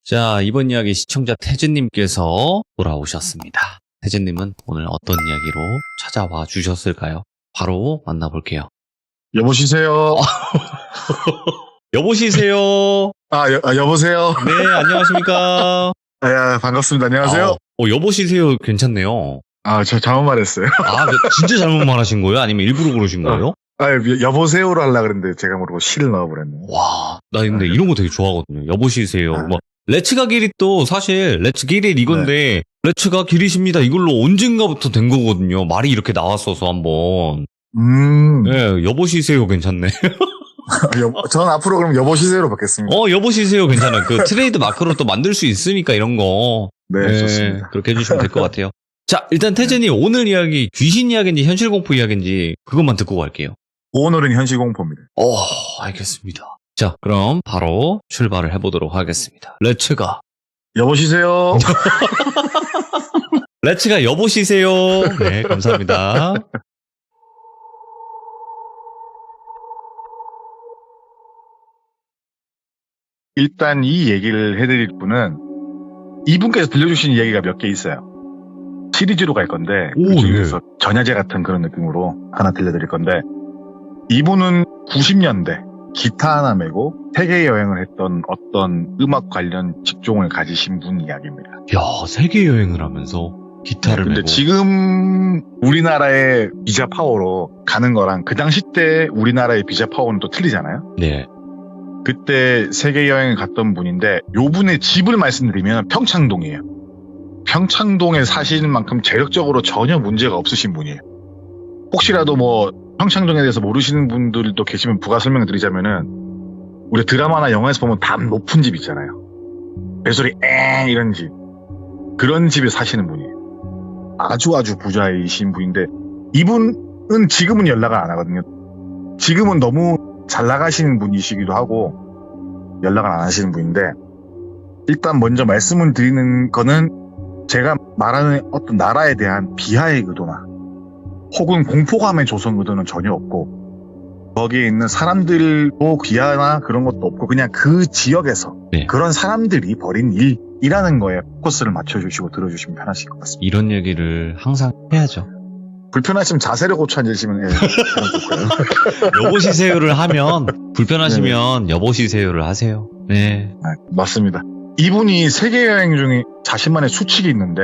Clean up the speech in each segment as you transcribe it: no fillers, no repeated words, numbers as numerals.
자, 이번 이야기 시청자 태진님께서 돌아오셨습니다. 태진님은 오늘 어떤 이야기로 찾아와 주셨을까요? 바로 만나볼게요. 여보시세요. 여보시세요. 여보세요. 네, 안녕하십니까. 반갑습니다. 안녕하세요. 여보시세요 괜찮네요. 저 잘못 말했어요. 진짜 잘못 말하신 거예요? 아니면 일부러 그러신 거예요? 여보세요로 하려고 그랬는데 제가 모르고 시를 넣어버렸네요. 와, 나 근데 이런 거 되게 좋아하거든요. 여보시세요. 레츠가 기릿 도 사실 레츠 기릿 이건데 레츠가 기릿입니다. 이걸로 언젠가부터 된 거거든요. 말이 이렇게 나왔어서 한번. 네, 여보시세요 괜찮네. 저는 앞으로 그럼 여보시세요로 받겠습니다. 여보시세요 괜찮아요. 그 트레이드 마크로 또 만들 수 있으니까 이런 거. 네, 좋습니다. 그렇게 해주시면 될 것 같아요. 자, 일단 태진이 오늘 이야기 귀신 이야기인지 현실 공포 이야기인지 그것만 듣고 갈게요. 오늘은 현실 공포입니다. 알겠습니다. 자, 그럼 바로 출발을 해보도록 하겠습니다. 레츠가. 여보시세요. 레츠가 여보시세요. 네, 감사합니다. 일단 이 얘기를 해드릴 분은 이분께서 들려주신 이야기가 몇 개 있어요. 시리즈로 갈 건데 그 중에서 전야제 같은 그런 느낌으로 하나 들려드릴 건데, 이분은 90년대 기타 하나 메고 세계 여행을 했던 어떤 음악 관련 직종을 가지신 분 이야기입니다. 야, 세계 여행을 하면서 기타를 근데 메고. 지금 우리나라의 비자 파워로 가는 거랑 그 당시 때 우리나라의 비자 파워는 또 틀리잖아요. 네. 그때 세계 여행을 갔던 분인데, 요 분의 집을 말씀드리면 평창동이에요. 평창동에 사시는 만큼 재력적으로 전혀 문제가 없으신 분이에요. 혹시라도 평창동에 대해서 모르시는 분들도 계시면 부가 설명을 드리자면은, 우리 드라마나 영화에서 보면 담 높은 집 있잖아요. 배소리 이런 집. 그런 집에 사시는 분이에요. 아주 부자이신 분인데, 이분은 지금은 연락을 안 하거든요. 지금은 너무 잘 나가시는 분이시기도 하고 연락을 안 하시는 분인데, 일단 먼저 말씀을 드리는 거는 제가 말하는 어떤 나라에 대한 비하의 의도나 혹은 공포감의 조성 의도는 전혀 없고, 거기에 있는 사람들도 비하나 그런 것도 없고, 그냥 그 지역에서 그런 사람들이 벌인 일이라는 거에 포커스를 맞춰주시고 들어주시면 편하실 것 같습니다. 이런 얘기를 항상 해야죠. 불편하시면 자세를 고쳐 앉으시면 좋고요. 여보시세요를 하면 불편하시면 여보시세요를 하세요. 네. 맞습니다. 이분이 세계 여행 중에 자신만의 수칙이 있는데,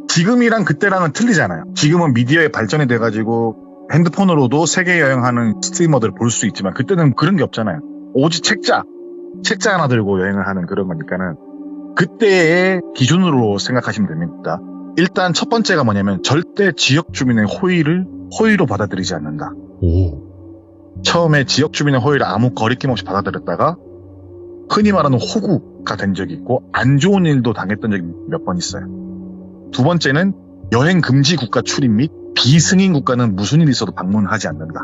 지금이랑 그때랑은 틀리잖아요. 지금은 미디어에 발전이 돼가지고 핸드폰으로도 세계 여행하는 스트리머들을 볼 수 있지만, 그때는 그런 게 없잖아요. 오직 책자 하나 들고 여행을 하는 그런 거니까는 그때의 기준으로 생각하시면 됩니다. 일단 첫 번째가 뭐냐면, 절대 지역 주민의 호의로 받아들이지 않는다. 처음에 지역 주민의 호의를 아무 거리낌 없이 받아들였다가 흔히 말하는 호구가 된 적이 있고, 안 좋은 일도 당했던 적이 몇 번 있어요. 두 번째는 여행 금지 국가 출입 및 비승인 국가는 무슨 일이 있어도 방문하지 않는다.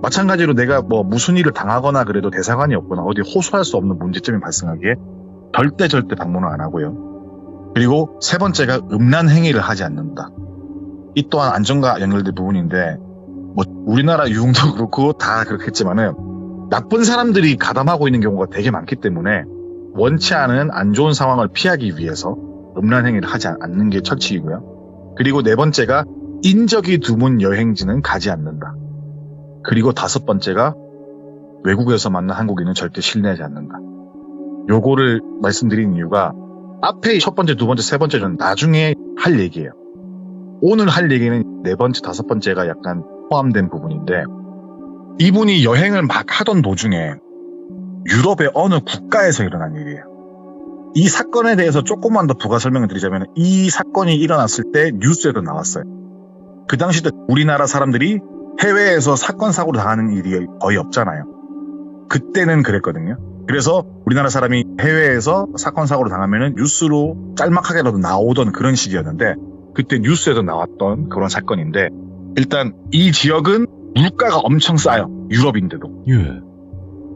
마찬가지로 내가 무슨 일을 당하거나 그래도 대사관이 없거나 어디 호소할 수 없는 문제점이 발생하기에 절대 방문을 안 하고요. 그리고 세 번째가 음란 행위를 하지 않는다. 이 또한 안전과 연결된 부분인데, 우리나라 유흥도 그렇고 다 그렇겠지만은 나쁜 사람들이 가담하고 있는 경우가 되게 많기 때문에 원치 않은 안 좋은 상황을 피하기 위해서 음란 행위를 하지 않는 게 철칙이고요. 그리고 네 번째가 인적이 드문 여행지는 가지 않는다. 그리고 다섯 번째가 외국에서 만난 한국인은 절대 신뢰하지 않는다. 요거를 말씀드린 이유가, 앞에 첫 번째, 두 번째, 세 번째는 나중에 할 얘기예요. 오늘 할 얘기는 네 번째, 다섯 번째가 약간 포함된 부분인데, 이분이 여행을 막 하던 도중에 유럽의 어느 국가에서 일어난 일이에요. 이 사건에 대해서 조금만 더 부가 설명을 드리자면, 이 사건이 일어났을 때 뉴스에도 나왔어요. 그 당시 때 우리나라 사람들이 해외에서 사건 사고를 당하는 일이 거의 없잖아요. 그때는 그랬거든요. 그래서 우리나라 사람이 해외에서 사건 사고를 당하면은 뉴스로 짤막하게라도 나오던 그런 시기였는데, 그때 뉴스에도 나왔던 그런 사건인데, 일단 이 지역은 물가가 엄청 싸요. 유럽인데도.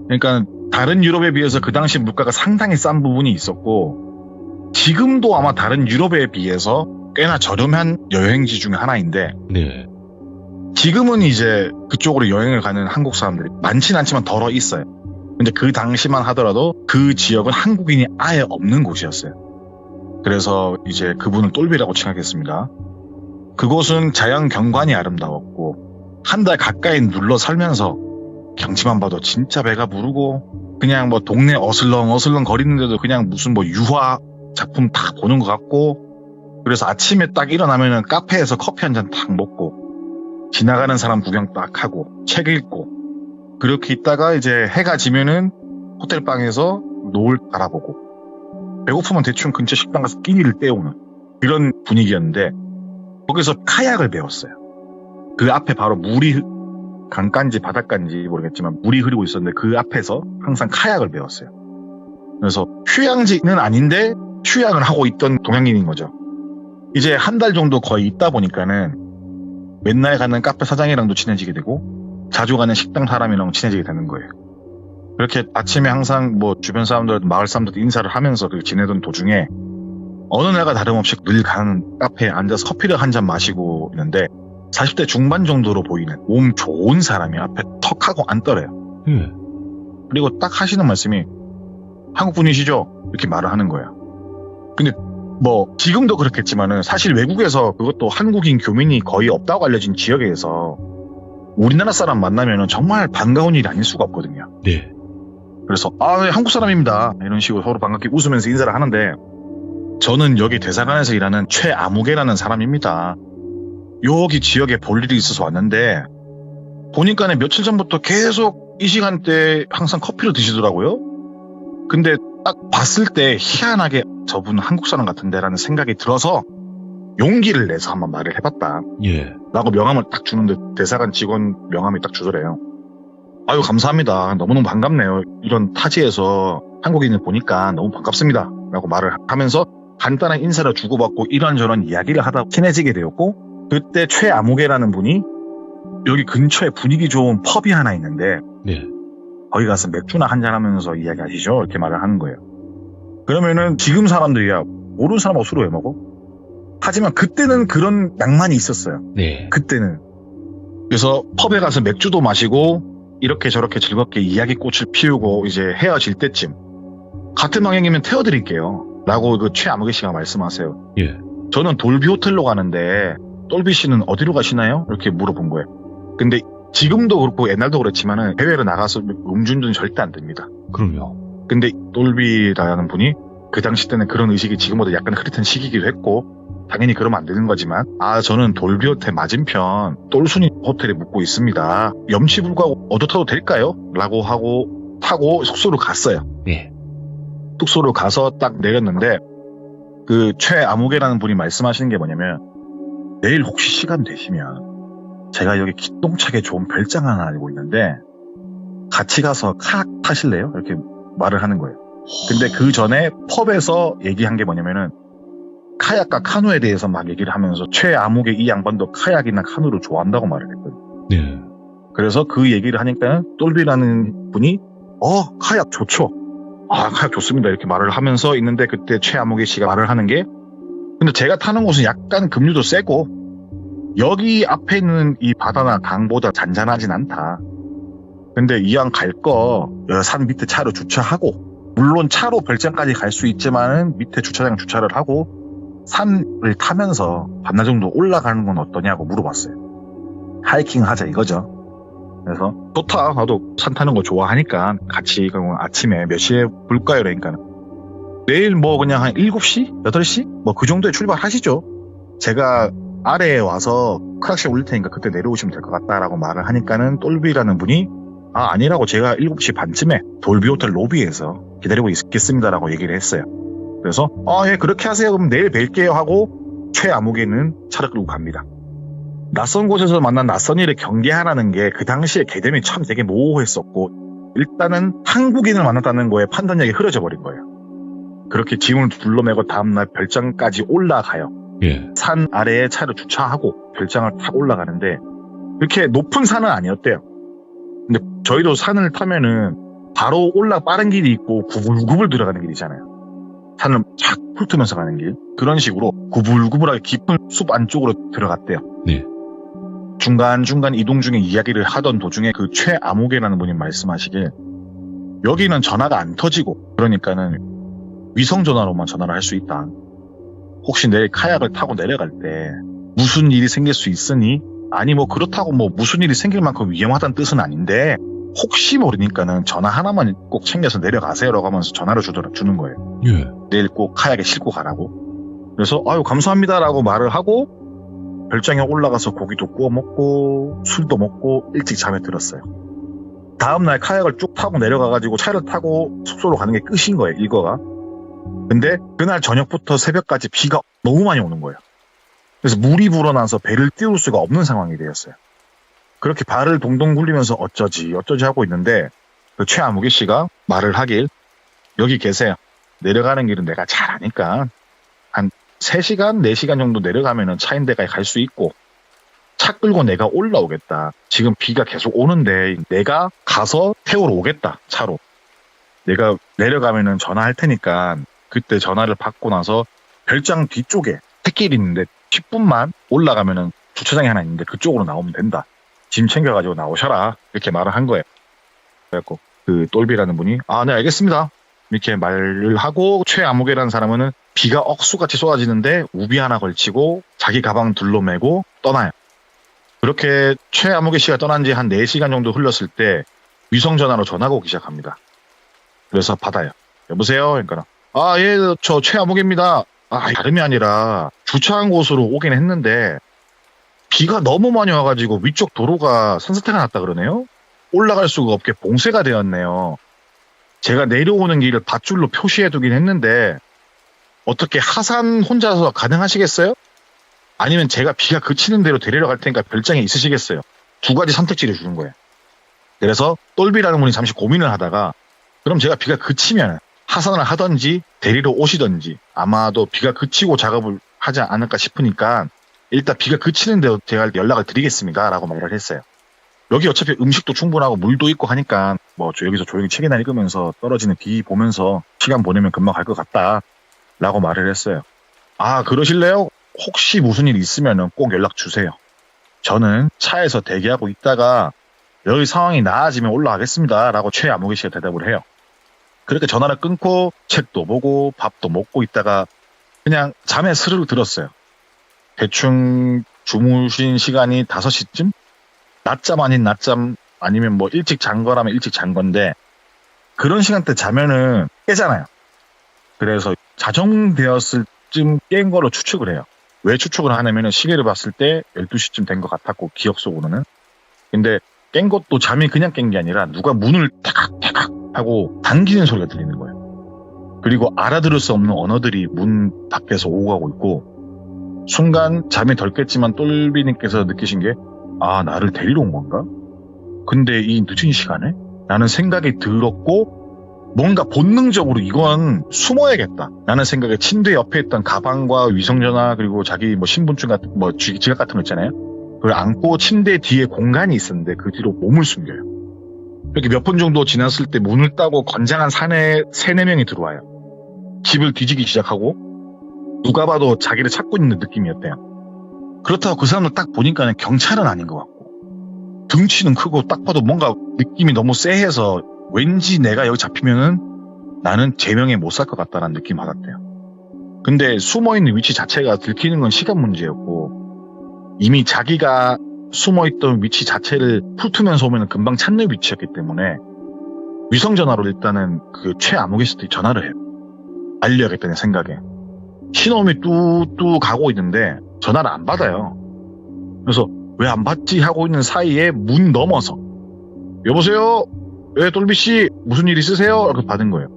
그러니까 다른 유럽에 비해서 그 당시 물가가 상당히 싼 부분이 있었고, 지금도 아마 다른 유럽에 비해서 꽤나 저렴한 여행지 중에 하나인데, 지금은 이제 그쪽으로 여행을 가는 한국 사람들이 많진 않지만 덜어 있어요. 근데 그 당시만 하더라도 그 지역은 한국인이 아예 없는 곳이었어요. 그래서 이제 그분을 똘비라고 칭하겠습니다. 그곳은 자연 경관이 아름다웠고 한 달 가까이 눌러 살면서 경치만 봐도 진짜 배가 부르고 그냥 뭐 동네 어슬렁 거리는데도 그냥 무슨 뭐 유화 작품 딱 보는 것 같고 그래서 아침에 딱 일어나면은 카페에서 커피 한 잔 딱 먹고 지나가는 사람 구경 딱 하고 책 읽고 그렇게 있다가 이제 해가 지면은 호텔방에서 노을 바라보고 배고프면 대충 근처 식당 가서 끼니를 때우는 이런 분위기였는데 거기서 카약을 배웠어요. 그 앞에 바로 물이 강가인지 바닷가인지 모르겠지만 물이 흐르고 있었는데 그 앞에서 항상 카약을 배웠어요. 그래서 휴양지는 아닌데 휴양을 하고 있던 동양인인 거죠. 이제 한 달 정도 거의 있다 보니까는 맨날 가는 카페 사장이랑도 친해지게 되고 자주 가는 식당 사람이랑 친해지게 되는 거예요. 그렇게 아침에 항상 뭐 주변 사람들, 마을 사람들 인사를 하면서 그렇게 지내던 도중에 어느 날과 다름없이 늘 가는 카페에 앉아서 커피를 한 잔 마시고 있는데 40대 중반 정도로 보이는 몸 좋은 사람이 앞에 턱 하고 앉더래요. 그리고 딱 하시는 말씀이 한국 분이시죠? 이렇게 말을 하는 거예요. 근데 뭐 지금도 그렇겠지만은 사실 외국에서 그것도 한국인 교민이 거의 없다고 알려진 지역에서 우리나라 사람 만나면은 정말 반가운 일이 아닐 수가 없거든요. 네. 그래서 네, 한국 사람입니다. 이런 식으로 서로 반갑게 웃으면서 인사를 하는데 저는 여기 대사관에서 일하는 최아무개라는 사람입니다. 여기 지역에 볼 일이 있어서 왔는데 보니까는 며칠 전부터 계속 이 시간대에 항상 커피를 드시더라고요. 근데 딱 봤을 때 희한하게 저분 한국 사람 같은데 라는 생각이 들어서 용기를 내서 한번 말을 해봤다. 예. 라고 명함을 딱 주는데 대사관 직원 명함이 딱 주더래요. 아유 감사합니다. 너무너무 반갑네요. 이런 타지에서 한국인을 보니까 너무 반갑습니다. 라고 말을 하면서 간단한 인사를 주고받고 이런저런 이야기를 하다 친해지게 되었고 그때 최아무개라는 분이 여기 근처에 분위기 좋은 펍이 하나 있는데 네. 거기 가서 맥주나 한잔 하면서 이야기하시죠. 이렇게 말을 하는 거예요. 그러면은 지금 사람들이야 모르는 사람하고 술을 왜 먹어? 하지만 그때는 그런 낭만이 있었어요. 네. 그때는. 그래서 펍에 가서 맥주도 마시고 이렇게 저렇게 즐겁게 이야기꽃을 피우고 이제 헤어질 때쯤 같은 방향이면 태워드릴게요. 라고 그 최아무개 씨가 말씀하세요. 예. 저는 돌비 호텔로 가는데 똘비 씨는 어디로 가시나요? 이렇게 물어본 거예요. 근데 지금도 그렇고 옛날도 그렇지만은 해외로 나가서 음주운전 절대 안 됩니다. 그럼요. 근데 똘비라는 분이 그 당시 때는 그런 의식이 지금보다 약간 흐릿한 시기이기도 했고 당연히 그러면 안 되는 거지만 저는 돌비 호텔 맞은편 똘순이 호텔에 묵고 있습니다. 염치불구하고 얻어 타도 될까요? 라고 하고 타고 숙소로 갔어요. 네. 숙소로 가서 딱 내렸는데 그 최아무개라는 분이 말씀하시는 게 뭐냐면 내일 혹시 시간 되시면 제가 여기 기똥차게 좋은 별장 하나 알고 있는데 같이 가서 카약 타실래요? 이렇게 말을 하는 거예요. 근데 그 전에 펍에서 얘기한 게 뭐냐면은 카약과 카누에 대해서 막 얘기를 하면서 최아무개 이 양반도 카약이나 카누를 좋아한다고 말을 했거든요. 네. 그래서 그 얘기를 하니까 똘비라는 분이 카약 좋죠. 카약 좋습니다. 이렇게 말을 하면서 있는데 그때 최아무개 씨가 말을 하는 게 근데 제가 타는 곳은 약간 급류도 세고 여기 앞에 있는 이 바다나 강보다 잔잔하진 않다. 근데 이왕 갈 거 산 밑에 차로 주차하고 물론 차로 별장까지 갈 수 있지만은 밑에 주차장 주차를 하고 산을 타면서 반나절 정도 올라가는 건 어떠냐고 물어봤어요. 하이킹 하자 이거죠. 그래서 좋다. 나도 산 타는 거 좋아하니까 같이 그럼 아침에 몇 시에 볼까요? 그러니까 내일 뭐 그냥 한 7시? 8시? 뭐 그 정도에 출발하시죠. 제가 아래에 와서 크락시 올릴 테니까 그때 내려오시면 될 것 같다라고 말을 하니까는 똘비라는 분이 아니라고 제가 7시 반쯤에 돌비 호텔 로비에서 기다리고 있겠습니다라고 얘기를 했어요. 그래서 예 그렇게 하세요. 그럼 내일 뵐게요 하고 최아무개는 차를 끌고 갑니다. 낯선 곳에서 만난 낯선 일을 경계하라는 게 그 당시에 개념이 참 되게 모호했었고 일단은 한국인을 만났다는 거에 판단력이 흐려져 버린 거예요. 그렇게 짐을 둘러매고 다음날 별장까지 올라가요. 예. 산 아래에 차를 주차하고 별장을 탁 올라가는데 그렇게 높은 산은 아니었대요. 근데 저희도 산을 타면은 바로 빠른 길이 있고 구불구불 들어가는 길이잖아요. 산을 착 훑으면서 가는 길. 그런 식으로 구불구불하게 깊은 숲 안쪽으로 들어갔대요. 네. 중간중간 이동 중에 이야기를 하던 도중에 그 최아무개라는 분이 말씀하시길 여기는 전화가 안 터지고 그러니까는 위성 전화로만 전화를 할 수 있다. 혹시 내일 카약을 타고 내려갈 때 무슨 일이 생길 수 있으니? 아니 뭐 그렇다고 뭐 무슨 일이 생길 만큼 위험하다는 뜻은 아닌데 혹시 모르니까는 전화 하나만 꼭 챙겨서 내려가세요라고 하면서 전화를 주는 거예요. 예. 내일 꼭 카약에 싣고 가라고. 그래서 아유 감사합니다라고 말을 하고 별장에 올라가서 고기도 구워 먹고 술도 먹고 일찍 잠에 들었어요. 다음날 카약을 쭉 타고 내려가가지고 차를 타고 숙소로 가는 게 끝인 거예요. 일과가. 근데 그날 저녁부터 새벽까지 비가 너무 많이 오는 거예요. 그래서 물이 불어나서 배를 띄울 수가 없는 상황이 되었어요. 그렇게 발을 동동 굴리면서 어쩌지 하고 있는데 그 최아무개 씨가 말을 하길 여기 계세요. 내려가는 길은 내가 잘 아니까 한 3시간, 4시간 정도 내려가면은 차인대가 갈 수 있고 차 끌고 내가 올라오겠다. 지금 비가 계속 오는데 내가 가서 태우러 오겠다. 차로. 내가 내려가면은 전화할 테니까 그때 전화를 받고 나서 별장 뒤쪽에 샛길이 있는데 10분만 올라가면은 주차장이 하나 있는데 그쪽으로 나오면 된다. 짐 챙겨가지고 나오셔라. 이렇게 말을 한 거예요. 그래갖고 그 똘비라는 분이 아, 네 알겠습니다. 이렇게 말을 하고 최아무개라는 사람은 비가 억수같이 쏟아지는데 우비 하나 걸치고 자기 가방 둘러매고 떠나요. 그렇게 최아무개 씨가 떠난 지 한 4시간 정도 흘렀을 때 위성전화로 전화가 오기 시작합니다. 그래서 받아요. 여보세요? 그러니까 아, 예, 저 최아무개입니다. 아, 다름이 아니라 주차한 곳으로 오긴 했는데 비가 너무 많이 와가지고 위쪽 도로가 산사태가 났다 그러네요. 올라갈 수가 없게 봉쇄가 되었네요. 제가 내려오는 길을 밧줄로 표시해두긴 했는데 어떻게 하산 혼자서 가능하시겠어요? 아니면 제가 비가 그치는 대로 데리러 갈 테니까 별장에 있으시겠어요? 2가지 선택지를 주는 거예요. 그래서 똘비라는 분이 잠시 고민을 하다가 그럼 제가 비가 그치면 하산을 하든지 데리러 오시든지 아마도 비가 그치고 작업을 하지 않을까 싶으니까 일단 비가 그치는 대로 제가 연락을 드리겠습니다 라고 말을 했어요. 여기 어차피 음식도 충분하고 물도 있고 하니까 뭐 여기서 조용히 책이나 읽으면서 떨어지는 비 보면서 시간 보내면 금방 갈 것 같다 라고 말을 했어요. 아, 그러실래요? 혹시 무슨 일 있으면 꼭 연락 주세요. 저는 차에서 대기하고 있다가 여기 상황이 나아지면 올라가겠습니다 라고 최아무개 씨가 대답을 해요. 그렇게 전화를 끊고 책도 보고 밥도 먹고 있다가 그냥 잠에 스르르 들었어요. 대충 주무신 시간이 5시쯤? 낮잠 아닌 낮잠 아니면 뭐 일찍 잔 거라면 일찍 잔 건데 그런 시간대 자면은 깨잖아요. 그래서 자정되었을 쯤 깬 거로 추측을 해요. 왜 추측을 하냐면은 시계를 봤을 때 12시쯤 된 것 같았고 기억 속으로는. 근데 깬 것도 잠이 그냥 깬 게 아니라 누가 문을 타각타각 하고 당기는 소리가 들리는 거예요. 그리고 알아들을 수 없는 언어들이 문 밖에서 오고 가고 있고 순간 잠이 덜 깼지만 똘비님께서 느끼신 게 아, 나를 데리러 온 건가? 근데 이 늦은 시간에? 라는 생각이 들었고 뭔가 본능적으로 이건 숨어야겠다 라는 생각에 침대 옆에 있던 가방과 위성전화 그리고 자기 뭐 신분증 같은 뭐 지갑 같은 거 있잖아요. 그걸 안고 침대 뒤에 공간이 있었는데 그 뒤로 몸을 숨겨요. 이렇게 몇 분 정도 지났을 때 문을 따고 건장한 3-4명이 들어와요. 집을 뒤지기 시작하고 누가 봐도 자기를 찾고 있는 느낌이었대요. 그렇다고 그 사람을 딱 보니까는 경찰은 아닌 것 같고 등치는 크고 딱 봐도 뭔가 느낌이 너무 쎄해서 왠지 내가 여기 잡히면은 나는 제명에 못 살 것 같다는 느낌 받았대요. 근데 숨어있는 위치 자체가 들키는 건 시간 문제였고 이미 자기가 숨어있던 위치 자체를 풀트면서 오면 금방 찾는 위치였기 때문에 위성전화로 일단은 그 최아무개 씨한테 전화를 해요. 알려야겠다는 생각에. 신호음이 뚜뚜 가고 있는데 전화를 안 받아요. 그래서 왜 안 받지 하고 있는 사이에 문 넘어서 여보세요? 예, 똘비씨 무슨 일 있으세요? 이렇게 받은 거예요.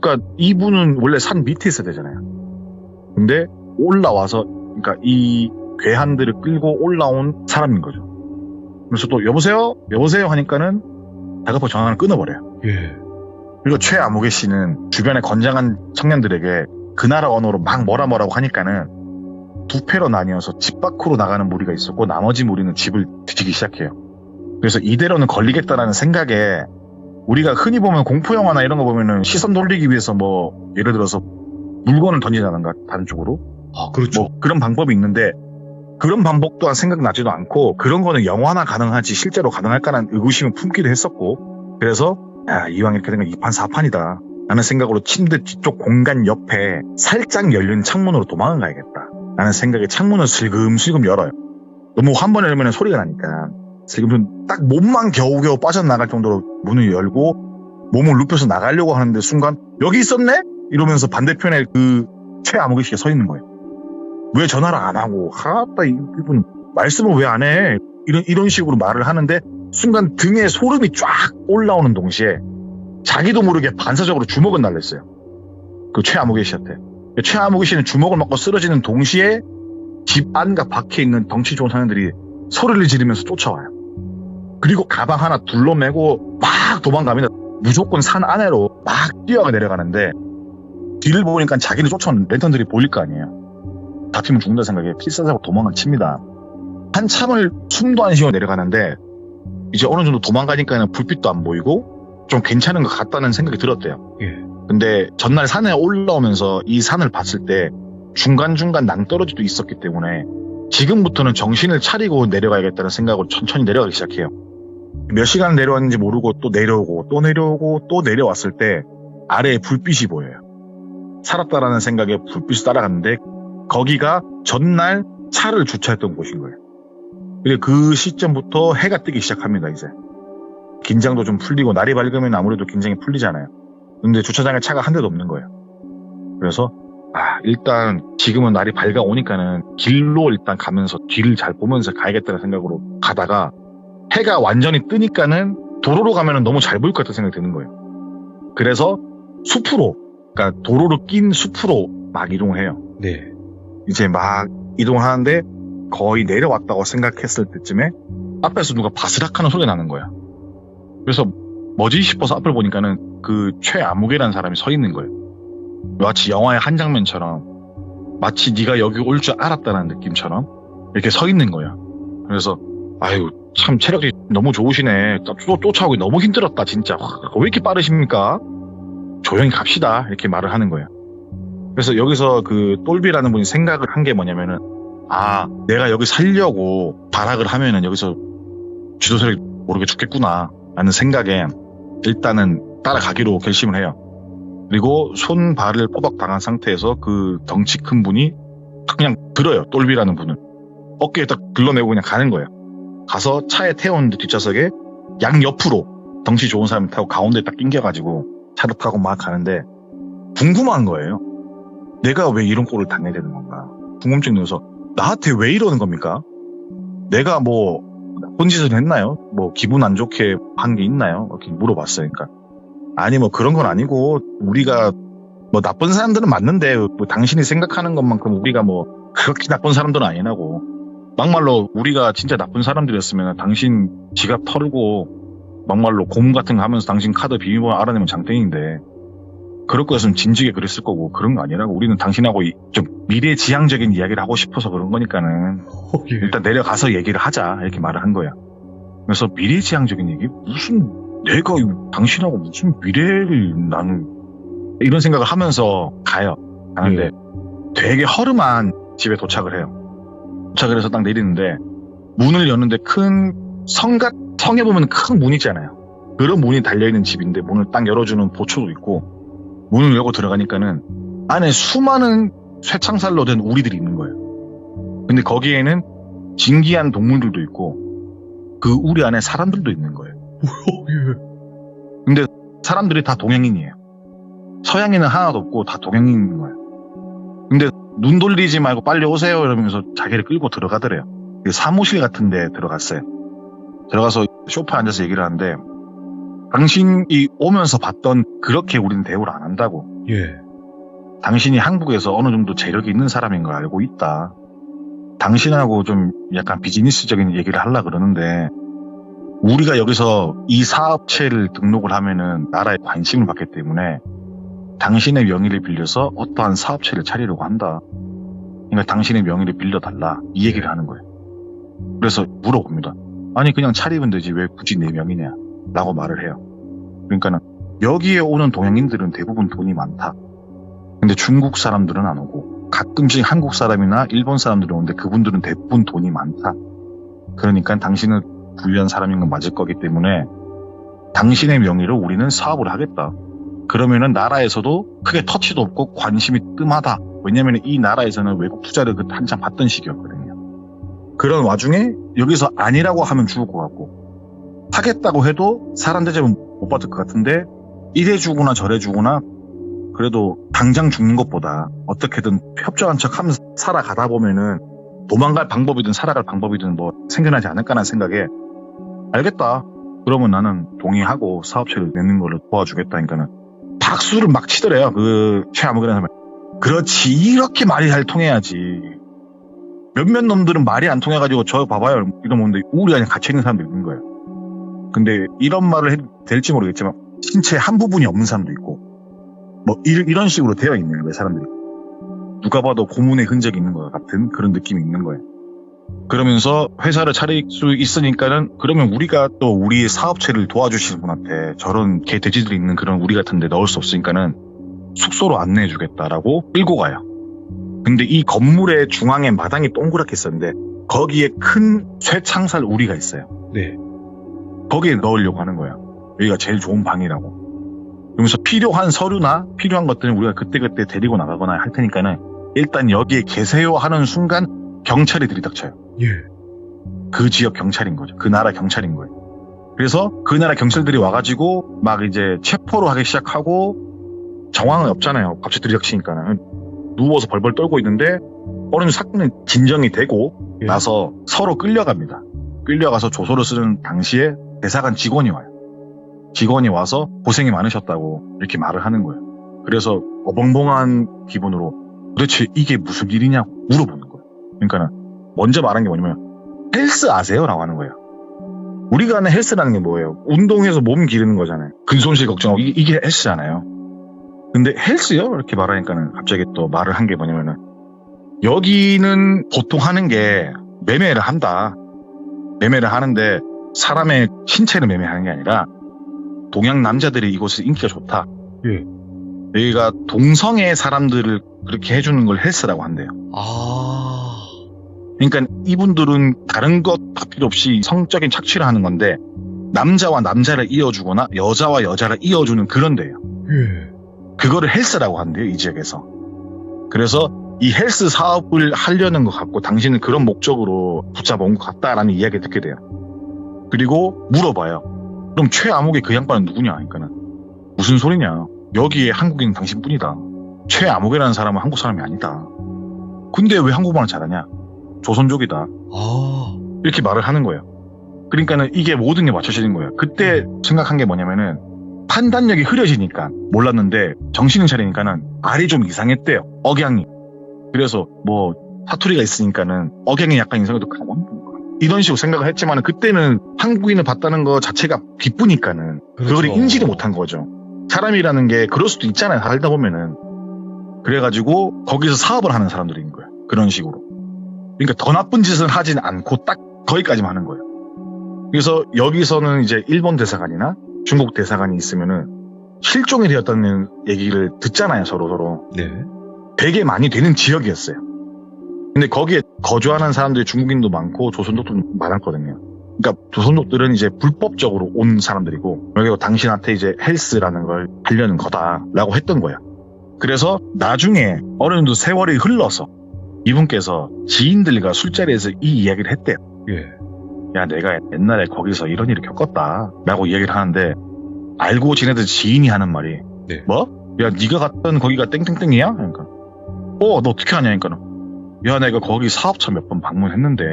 그러니까 이분은 원래 산 밑에 있어야 되잖아요. 근데 올라와서 그러니까 이 괴한들을 끌고 올라온 사람인 거죠. 그래서 또 여보세요? 여보세요? 하니까는 다급하게 전화를 끊어버려요. 예. 그리고 최아무개 씨는 주변의 건장한 청년들에게 그 나라 언어로 막 뭐라고 하니까는 2패로 나뉘어서 집 밖으로 나가는 무리가 있었고 나머지 무리는 집을 뒤지기 시작해요. 그래서 이대로는 걸리겠다라는 생각에 우리가 흔히 보면 공포영화나 이런 거 보면은 시선 돌리기 위해서 뭐 예를 들어서 물건을 던지자던가 다른 쪽으로 아, 그렇죠. 뭐 그런 방법이 있는데 그런 방법 또한 생각나지도 않고 그런 거는 영화나 가능하지 실제로 가능할까라는 의구심을 품기도 했었고 그래서 야, 이왕 이렇게 되면 2판 4판이다 라는 생각으로 침대 뒤쪽 공간 옆에 살짝 열린 창문으로 도망을 가야겠다 라는 생각에 창문을 슬금슬금 열어요. 너무 한 번에 열면 소리가 나니까 슬금 딱 몸만 겨우겨우 빠져나갈 정도로 문을 열고 몸을 눕혀서 나가려고 하는데 순간 여기 있었네? 이러면서 반대편에 그 최아무개 씨가 서 있는 거예요. 왜 전화를 안 하고 하다 이분 말씀을 왜 안 해? 이런 식으로 말을 하는데 순간 등에 소름이 쫙 올라오는 동시에 자기도 모르게 반사적으로 주먹을 날렸어요. 그 최아무개 씨한테. 최아무개 씨는 주먹을 맞고 쓰러지는 동시에 집 안과 밖에 있는 덩치 좋은 사람들이 소리를 지르면서 쫓아와요. 그리고 가방 하나 둘러매고 막 도망갑니다. 무조건 산 아래로 막 뛰어가 내려가는데 뒤를 보니까 자기를 쫓아오는 랜턴들이 보일 거 아니에요. 다치면 죽는다 생각에 필사적으로 도망을 칩니다. 한참을 숨도 안 쉬어 내려가는데 이제 어느 정도 도망가니까 불빛도 안 보이고 좀 괜찮은 것 같다는 생각이 들었대요. 예. 근데 전날 산에 올라오면서 이 산을 봤을 때 중간중간 낭떠러지도 있었기 때문에 지금부터는 정신을 차리고 내려가야겠다는 생각으로 천천히 내려가기 시작해요. 몇 시간 내려왔는지 모르고 또 내려오고 또 내려오고 또 내려왔을 때 아래에 불빛이 보여요. 살았다라는 생각에 불빛을 따라갔는데 거기가 전날 차를 주차했던 곳인 거예요. 그리고 그 시점부터 해가 뜨기 시작합니다. 이제 긴장도 좀 풀리고 날이 밝으면 아무래도 긴장이 풀리잖아요. 근데 주차장에 차가 한 대도 없는 거예요. 그래서 일단 지금은 날이 밝아오니까는 길로 일단 가면서 뒤를 잘 보면서 가야겠다는 생각으로 가다가 해가 완전히 뜨니까는 도로로 가면은 너무 잘 보일 것 같다는 생각이 드는 거예요. 그래서 숲으로, 그러니까 도로로 낀 숲으로 막 이동을 해요. 네. 이제 막 이동하는데 거의 내려왔다고 생각했을 때쯤에 앞에서 누가 바스락하는 소리가 나는 거야. 그래서 뭐지 싶어서 앞을 보니까는 그 최아무개라는 사람이 서 있는 거예요. 마치 영화의 한 장면처럼 마치 네가 여기 올 줄 알았다는 느낌처럼 이렇게 서 있는 거야. 그래서 아유 참 체력이 너무 좋으시네. 쫓아오기 너무 힘들었다 진짜. 왜 이렇게 빠르십니까? 조용히 갑시다 이렇게 말을 하는 거예요. 그래서 여기서 그 똘비라는 분이 생각을 한 게 뭐냐면은 내가 여기 살려고 발악을 하면은 여기서 쥐도새를 모르게 죽겠구나 라는 생각에 일단은 따라가기로 결심을 해요. 그리고 손발을 꼬박 당한 상태에서 그 덩치 큰 분이 그냥 들어요. 똘비라는 분은 어깨에 딱 들러내고 그냥 가는 거예요. 가서 차에 태웠는데 뒷좌석에 양옆으로 덩치 좋은 사람 타고 가운데 딱 낑겨가지고 차를 타고 막 가는데 궁금한 거예요. 내가 왜 이런 꼴을 당해야 되는 건가 궁금증이 들어서 나한테 왜 이러는 겁니까? 내가 뭐 나쁜 짓을 했나요? 뭐 기분 안 좋게 한 게 있나요? 이렇게 물어봤어요. 그러니까 아니 뭐 그런 건 아니고 우리가 뭐 나쁜 사람들은 맞는데 뭐 당신이 생각하는 것만큼 우리가 뭐 그렇게 나쁜 사람들은 아니라고. 막말로 우리가 진짜 나쁜 사람들이었으면 당신 지갑 털고 막말로 고문 같은 거 하면서 당신 카드 비밀번호 알아내면 장땡인데 그럴 거였으면 진지하게 그랬을 거고 그런 거 아니라고. 우리는 당신하고 좀 미래지향적인 이야기를 하고 싶어서 그런 거니까는 예. 일단 내려가서 얘기를 하자 이렇게 말을 한 거야. 그래서 미래지향적인 얘기? 무슨 내가 당신하고 무슨 미래를 나는 이런 생각을 하면서 가는데 되게 허름한 집에 도착을 해요. 도착을 해서 딱 내리는데 문을 여는데 큰 성에 보면 큰 문이 있잖아요. 그런 문이 달려있는 집인데 문을 딱 열어주는 보초도 있고 문을 열고 들어가니까는 안에 수많은 쇠창살로 된 우리들이 있는 거예요. 근데 거기에는 진기한 동물들도 있고 그 우리 안에 사람들도 있는 거예요. 근데 사람들이 다 동양인이에요. 서양인은 하나도 없고 다 동양인인 거예요. 근데 눈 돌리지 말고 빨리 오세요 이러면서 자기를 끌고 들어가더래요. 사무실 같은 데 들어갔어요. 들어가서 소파에 앉아서 얘기를 하는데 당신이 오면서 봤던 그렇게 우리는 대우를 안 한다고. 예. 당신이 한국에서 어느 정도 재력이 있는 사람인 걸 알고 있다. 당신하고 좀 약간 비즈니스적인 얘기를 하려고 그러는데 우리가 여기서 이 사업체를 등록을 하면은 나라에 관심을 받기 때문에 당신의 명의를 빌려서 어떠한 사업체를 차리려고 한다. 그러니까 당신의 명의를 빌려달라. 이 얘기를 하는 거예요. 그래서 물어봅니다. 아니 그냥 차리면 되지 왜 굳이 내 명의냐 라고 말을 해요. 그러니까는 여기에 오는 동양인들은 대부분 돈이 많다. 근데 중국 사람들은 안 오고 가끔씩 한국 사람이나 일본 사람들이 오는데 그분들은 대부분 돈이 많다. 그러니까 당신은 불리한 사람인 건 맞을 거기 때문에 당신의 명의로 우리는 사업을 하겠다. 그러면은 나라에서도 크게 터치도 없고 관심이 뜸하다. 왜냐면 이 나라에서는 외국 투자를 한참 받던 시기였거든요. 그런 와중에 여기서 아니라고 하면 죽을 것 같고 하겠다고 해도 사람 대접은 못 받을 것 같은데 이래 주거나 저래 주거나 그래도 당장 죽는 것보다 어떻게든 협조한 척 하면서 살아가다 보면은 도망갈 방법이든 살아갈 방법이든 뭐 생겨나지 않을까라는 생각에 알겠다. 그러면 나는 동의하고 사업체를 내는 걸로 도와주겠다니까는 박수를 막 치더래요. 그 최아무개라는 사람이. 그렇지 이렇게 말이 잘 통해야지. 몇몇 놈들은 말이 안 통해가지고 저 봐봐요 이러면 우울이 안에 갇혀있는 사람도 있는 거예요. 근데 이런 말을 해도 될지 모르겠지만 신체 한 부분이 없는 사람도 있고 뭐 이런 식으로 되어 있는 거예요. 사람들이. 누가 봐도 고문의 흔적이 있는 것 같은 그런 느낌이 있는 거예요. 그러면서 회사를 차릴 수 있으니까는 그러면 우리가 또 우리의 사업체를 도와주시는 분한테 저런 개 돼지들이 있는 그런 우리 같은 데 넣을 수 없으니까는 숙소로 안내해 주겠다라고 끌고 가요. 근데 이 건물의 중앙에 마당이 동그랗게 있었는데 거기에 큰 쇠창살 우리가 있어요. 네. 거기에 넣으려고 하는 거예요. 여기가 제일 좋은 방이라고. 그러면서 필요한 서류나 필요한 것들은 우리가 그때그때 데리고 나가거나 할 테니까는 일단 여기에 계세요 하는 순간 경찰이 들이닥쳐요. 예. 그 지역 경찰인 거죠. 그 나라 경찰인 거예요. 그래서 그 나라 경찰들이 와가지고 막 이제 체포를 하기 시작하고 정황은 없잖아요. 갑자기 들이닥치니까는. 누워서 벌벌 떨고 있는데 어느 사건은 진정이 되고 예. 나서 서로 끌려갑니다. 끌려가서 조서를 쓰는 당시에 대사관 직원이 와요. 직원이 와서 고생이 많으셨다고 이렇게 말을 하는 거예요. 그래서 어벙벙한 기분으로 도대체 이게 무슨 일이냐고 물어보는 거예요. 그러니까 먼저 말한 게 뭐냐면 헬스 아세요? 라고 하는 거예요. 우리가 아는 헬스라는 게 뭐예요? 운동해서 몸 기르는 거잖아요. 근손실 걱정하고 이게 헬스잖아요. 근데 헬스요? 이렇게 말하니까는 갑자기 또 말을 한 게 뭐냐면은 여기는 보통 하는 게 매매를 한다. 매매를 하는데 사람의 신체를 매매하는 게 아니라 동양 남자들이 이곳에서 인기가 좋다. 예. 여기가 동성애 사람들을 그렇게 해주는 걸 헬스라고 한대요. 아. 그러니까 이분들은 다른 것 다 필요 없이 성적인 착취를 하는 건데 남자와 남자를 이어주거나 여자와 여자를 이어주는 그런 데예요. 예. 그거를 헬스라고 한대요. 이 지역에서. 그래서 이 헬스 사업을 하려는 것 같고 당신은 그런 목적으로 붙잡아온 것 같다라는 이야기를 듣게 돼요. 그리고 물어봐요. 그럼 최암옥의 그 양반은 누구냐? 그러니까는 무슨 소리냐? 여기에 한국인은 당신뿐이다. 최암옥이라는 사람은 한국 사람이 아니다. 근데 왜 한국말을 잘하냐? 조선족이다. 아. 이렇게 말을 하는 거예요. 그러니까는 이게 모든 게 맞춰지는 거예요. 그때 생각한 게 뭐냐면은 판단력이 흐려지니까 몰랐는데 정신을 차리니까는 말이 좀 이상했대요. 억양이. 그래서 뭐 사투리가 있으니까는 억양이 약간 이상해도 가만 이런 식으로 생각을 했지만 그때는 한국인을 봤다는 거 자체가 기쁘니까는 그렇죠. 그걸 인지를 못한 거죠. 사람이라는 게 그럴 수도 있잖아요. 살다 보면은. 그래가지고 거기서 사업을 하는 사람들인 거예요. 그런 식으로. 그러니까 더 나쁜 짓은 하진 않고 딱 거기까지만 하는 거예요. 그래서 여기서는 이제 일본 대사관이나 중국 대사관이 있으면은 실종이 되었다는 얘기를 듣잖아요. 서로. 네. 되게 많이 되는 지역이었어요. 근데 거기에 거주하는 사람들이 중국인도 많고 조선족도 많았거든요. 그러니까 조선족들은 이제 불법적으로 온 사람들이고 여기가 당신한테 이제 헬스라는 걸 하려는 거다라고 했던 거야. 그래서 나중에 어느 정도 세월이 흘러서 이분께서 지인들과 술자리에서 이 이야기를 했대요. 예. 야, 내가 옛날에 거기서 이런 일을 겪었다라고 얘기를 하는데 알고 지내던 지인이 하는 말이 네. 뭐? 야, 네가 갔던 거기가 땡땡땡이야? 그러니까 너 어떻게 아냐? 그러니까 야, 내가 거기 사업차 몇 번 방문했는데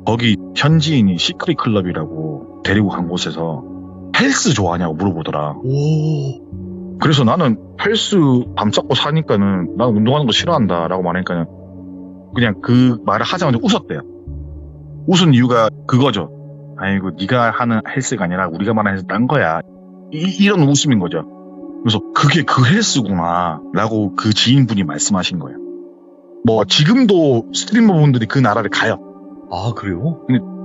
거기 현지인이 시크릿 클럽이라고 데리고 간 곳에서 헬스 좋아하냐고 물어보더라. 오. 그래서 나는 헬스 밤 잡고 사니까는 난 운동하는 거 싫어한다라고 말하니까는 그냥 그 말을 하자마자 웃었대요. 웃은 이유가 그거죠. 아이고 네가 하는 헬스가 아니라 우리가 말하는 헬스 딴 거야. 이런 웃음인 거죠. 그래서 그게 그 헬스구나 라고 그 지인분이 말씀하신 거예요. 뭐 지금도 스트리머분들이 그 나라를 가요. 아, 그래요?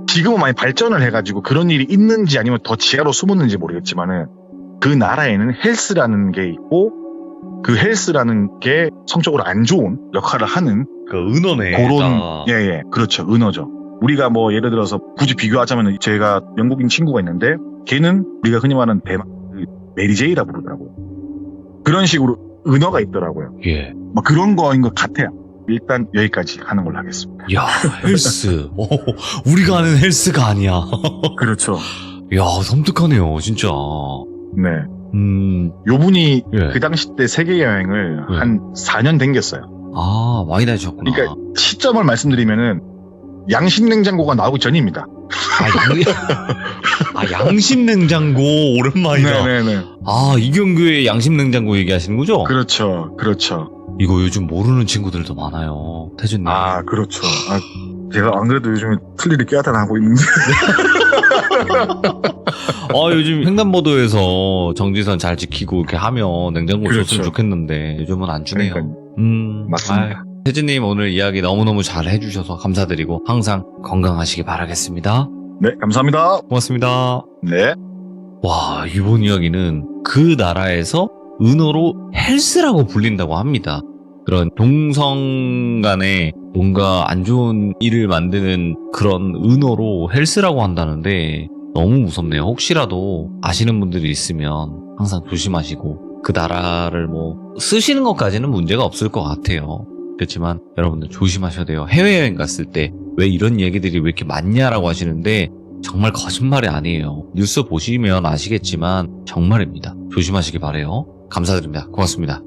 지금은 많이 발전을 해가지고 그런 일이 있는지 아니면 더 지하로 숨었는지 모르겠지만은 그 나라에는 헬스라는 게 있고 그 헬스라는 게 성적으로 안 좋은 역할을 하는 그 은어네. 그런 그렇죠. 은어죠. 우리가 뭐 예를 들어서 굳이 비교하자면 제가 영국인 친구가 있는데 걔는 우리가 흔히 말하는 메리제이라 부르더라고요. 그런 식으로 은어가 있더라고요. 예. 뭐 그런 거인 것 같아요. 일단 여기까지 하는 걸로 하겠습니다. 야, 헬스. 우리가 아는 헬스가 아니야. 그렇죠. 야, 섬뜩하네요, 진짜. 네. 요 분이 예. 그 당시 때 세계 여행을 예. 한 4년 댕겼어요. 아, 많이 다니셨구나. 그러니까 시점을 말씀드리면은 양심 냉장고가 나오기 전입니다. 양심 냉장고 오랜만이다. 네네네. 아, 이경규의 양심 냉장고 얘기하시는 거죠? 그렇죠. 그렇죠. 이거 요즘 모르는 친구들도 많아요. 태준님. 아, 그렇죠. 제가 안 그래도 요즘에 틀리를 깨닫다 하고 있는데. 요즘 횡단보도에서 정지선 잘 지키고 이렇게 하면 냉장고 그렇죠. 줬으면 좋겠는데 요즘은 안 주네요. 그러니까요. 맞습니다. 태준님 오늘 이야기 너무너무 잘 해주셔서 감사드리고 항상 건강하시기 바라겠습니다. 네, 감사합니다. 고맙습니다. 네. 와, 이번 이야기는 그 나라에서 은어로 헬스라고 불린다고 합니다. 그런 동성 간에 뭔가 안 좋은 일을 만드는 그런 은어로 헬스라고 한다는데 너무 무섭네요. 혹시라도 아시는 분들이 있으면 항상 조심하시고 그 나라를 뭐 쓰시는 것까지는 문제가 없을 것 같아요. 그렇지만 여러분들 조심하셔야 돼요. 해외여행 갔을 때 왜 이런 얘기들이 왜 이렇게 많냐라고 하시는데 정말 거짓말이 아니에요. 뉴스 보시면 아시겠지만 정말입니다. 조심하시기 바래요. 감사드립니다. 고맙습니다.